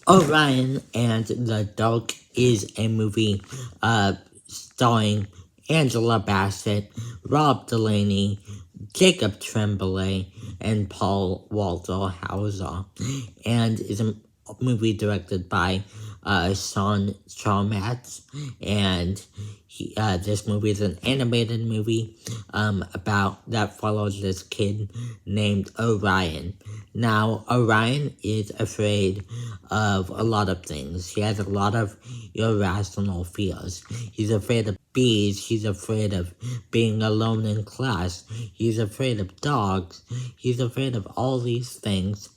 Orion and the Dog is a movie starring Angela Bassett, Rob Delaney, Jacob Tremblay, and Paul Walter Hauser, and is a movie directed by Sean Chalmers, and this movie is an animated movie about that follows this kid named Orion. Now, Orion is afraid of a lot of things. He has a lot of irrational fears. He's afraid of bees. He's afraid of being alone in class. He's afraid of dogs. He's afraid of all these things.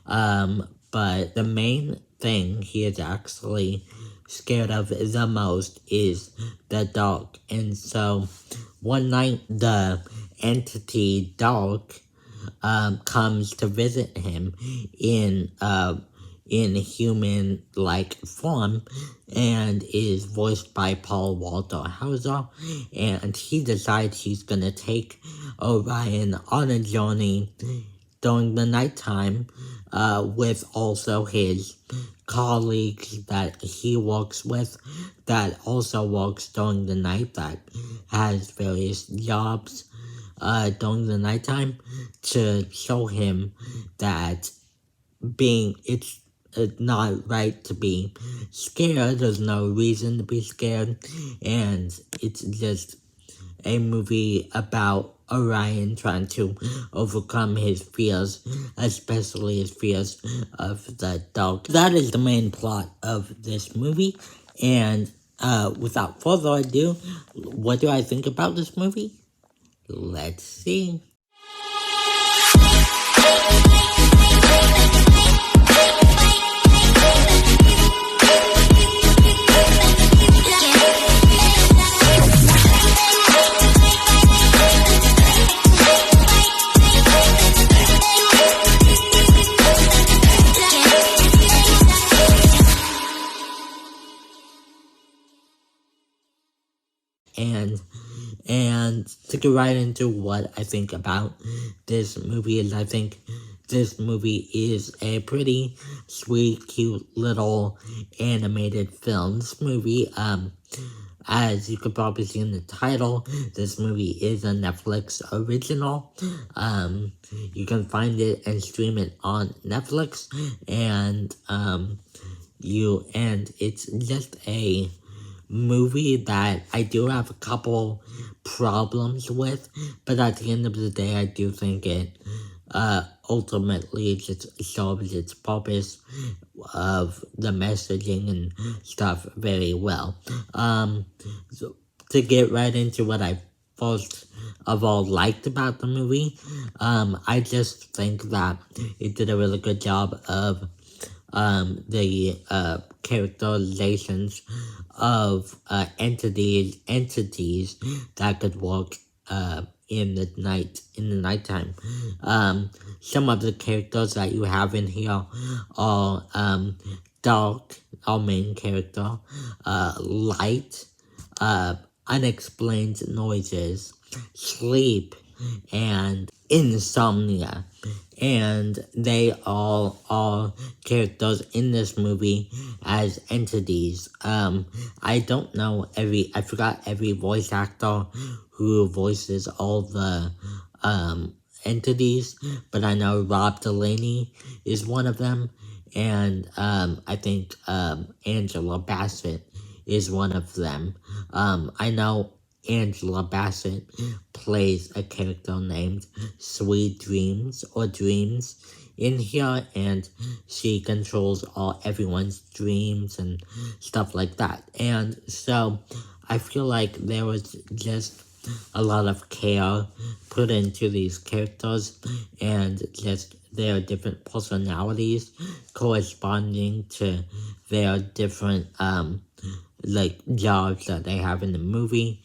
But the main thing he is actually scared of the most is the dog. And so one night the entity dog comes to visit him in human-like form and is voiced by Paul Walter Hauser, and he decides he's gonna take Orion on a journey during the nighttime with also his colleagues that he works with that also works during the night, that has various jobs during the nighttime, to show him that it's not right to be scared. There's no reason to be scared, and it's just a movie about Orion trying to overcome his fears, especially his fears of the dog. That is the main plot of this movie, and without further ado, what do I think about this movie? Let's see. And to get right into what I think about this movie is, I think this movie is a pretty sweet, cute little animated film. This movie, as you could probably see in the title, this movie is a Netflix original. You can find it and stream it on Netflix, and it's just a movie that I do have a couple problems with, but at the end of the day, I do think it ultimately just serves its purpose of the messaging and stuff very well. So to get right into what I first of all liked about the movie, I just think that it did a really good job of the characterizations of entities that could work in the nighttime. Some of the characters that you have in here are Dark, our main character, Light, unexplained noises, sleep, and insomnia. And they all are characters in this movie as entities. I don't know I forgot every voice actor who voices all the entities, but I know Rob Delaney is one of them, and I think Angela Bassett is one of them. I know Angela Bassett plays a character named Sweet Dreams or Dreams in here, and she controls everyone's dreams and stuff like that. And so I feel like there was just a lot of care put into these characters, and just their different personalities corresponding to their different jobs that they have in the movie,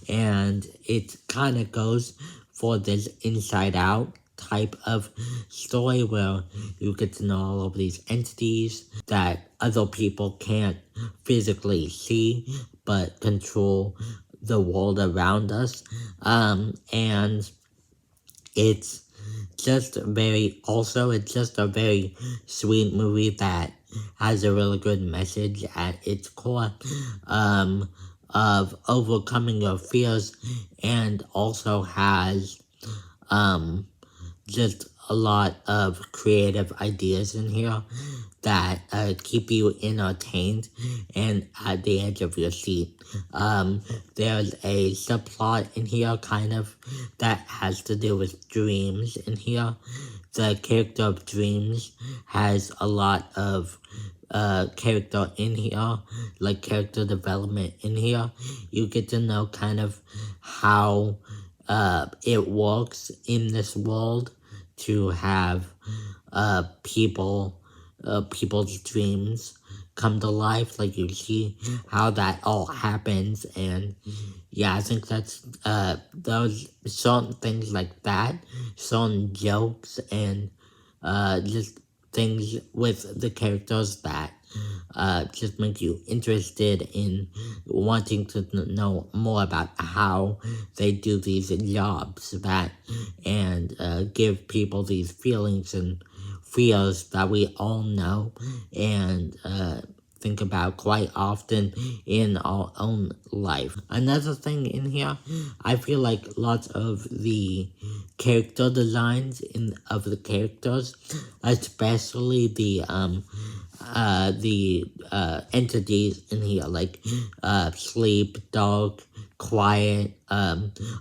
and it kind of goes for this Inside Out type of story where you get to know all of these entities that other people can't physically see but control the world around us, and it's just a very sweet movie that has a really good message at its core, um, of overcoming your fears, and also has, um, just a lot of creative ideas in here that keep you entertained and at the edge of your seat. There's a subplot in here, kind of, that has to do with dreams in here. The character of Dreams has a lot of character in here, like character development in here. You get to know kind of how it works in this world to have people's dreams come to life. Like, you see how that all happens, and yeah, I think that's those certain things like that, certain jokes, and just things with the characters that just make you interested in wanting to know more about how they do these jobs, that, and give people these feelings and fears that we all know and think about quite often in our own life. Another thing in here, I feel like lots of the character designs of the characters, especially the entities in here, like sleep, dark, quiet,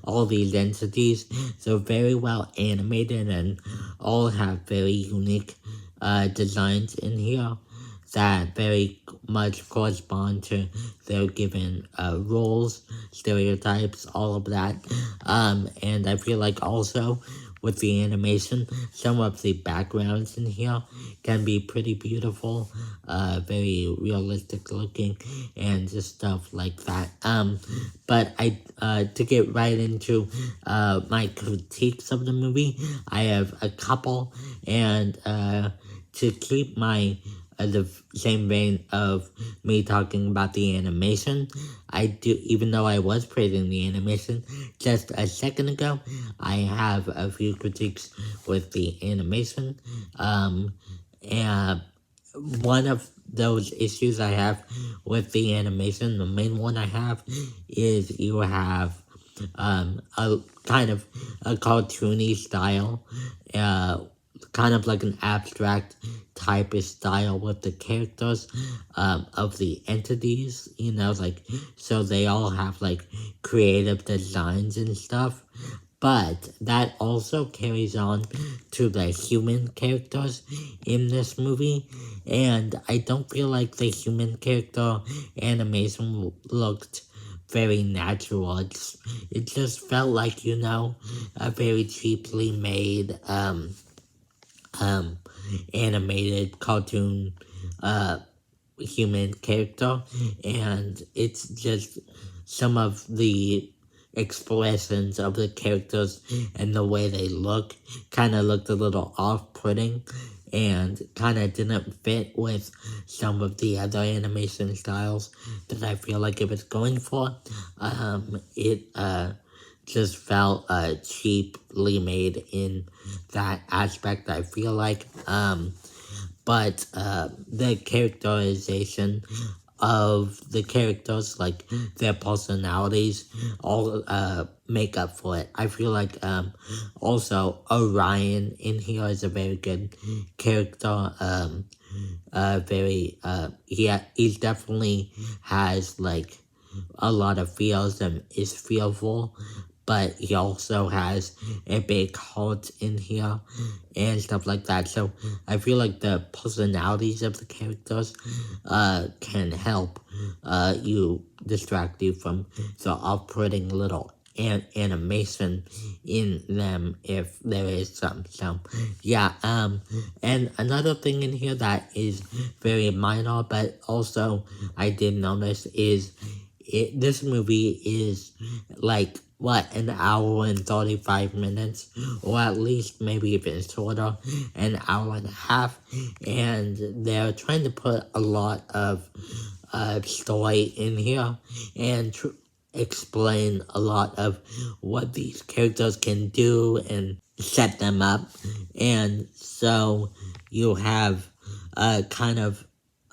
all these entities, they're very well animated and all have very unique designs in here that very much correspond to their given roles, stereotypes, all of that. And I feel like also with the animation, some of the backgrounds in here can be pretty beautiful, very realistic looking, and just stuff like that. But to get right into my critiques of the movie, I have a couple, and to keep my the same vein of me talking about the animation, I do, even though I was praising the animation just a second ago, I have a few critiques with the animation. And one of those issues I have with the animation, the main one I have, is you have a kind of a cartoony style, kind of like an abstract type of style with the characters of the entities, like, so they all have like creative designs and stuff. But that also carries on to the human characters in this movie, and I don't feel like the human character animation looked very natural. It just felt like, a very cheaply made animated cartoon human character, and it's just some of the expressions of the characters and the way they look kind of looked a little off-putting and kind of didn't fit with some of the other animation styles that I feel like it was going for. It just felt cheaply made in that aspect, I feel like. But the characterization of the characters, like their personalities, all make up for it. I feel like also Orion in here is a very good character. He definitely has like a lot of feels and is fearful, but he also has a big heart in here and stuff like that. So I feel like the personalities of the characters can help you distract you from the off-putting little animation in them, if there is some. So yeah, and another thing in here that is very minor, but also I did notice, is this movie is like, what, an hour and 35 minutes, or at least maybe even shorter, an hour and a half, and they're trying to put a lot of story in here and explain a lot of what these characters can do and set them up. And so you have kind of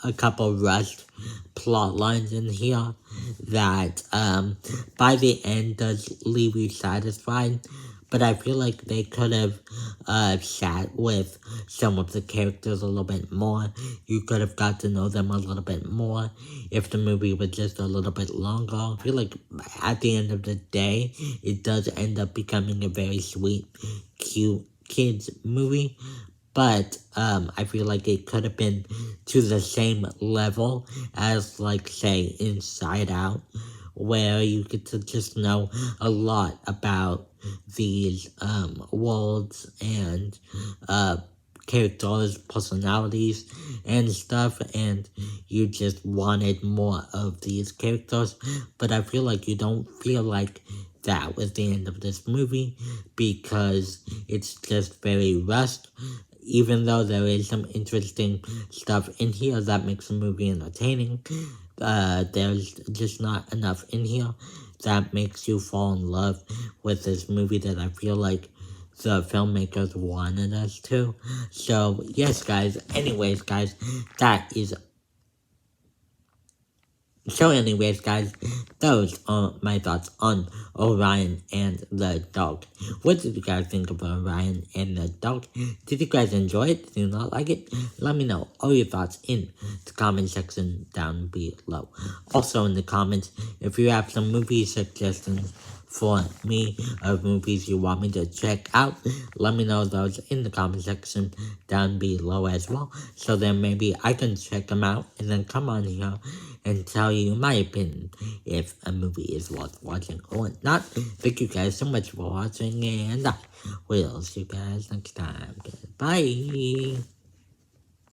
a couple rushed plot lines in here that by the end does leave you satisfied, but I feel like they could have sat with some of the characters a little bit more. You could have got to know them a little bit more if the movie was just a little bit longer. I feel like at the end of the day, it does end up becoming a very sweet, cute kids movie, but I feel like it could have been to the same level as, like, say, Inside Out, where you get to just know a lot about these worlds and characters, personalities, and stuff, and you just wanted more of these characters. But I feel like you don't feel like that was the end of this movie because it's just very rushed. Even though there is some interesting stuff in here that makes the movie entertaining, there's just not enough in here that makes you fall in love with this movie that I feel like the filmmakers wanted us to. So, yes, guys. Anyways, guys, that is So anyways, guys, those are my thoughts on Orion and the dog. What did you guys think of Orion and the dog? Did you guys enjoy it? Did you not like it? Let me know all your thoughts in the comment section down below. Also in the comments, if you have some movie suggestions for me of movies you want me to check out, let me know those in the comment section down below as well, so then maybe I can check them out and then come on here and tell you my opinion if a movie is worth watching or not. Thank you guys so much for watching, and I will see you guys next time. Bye.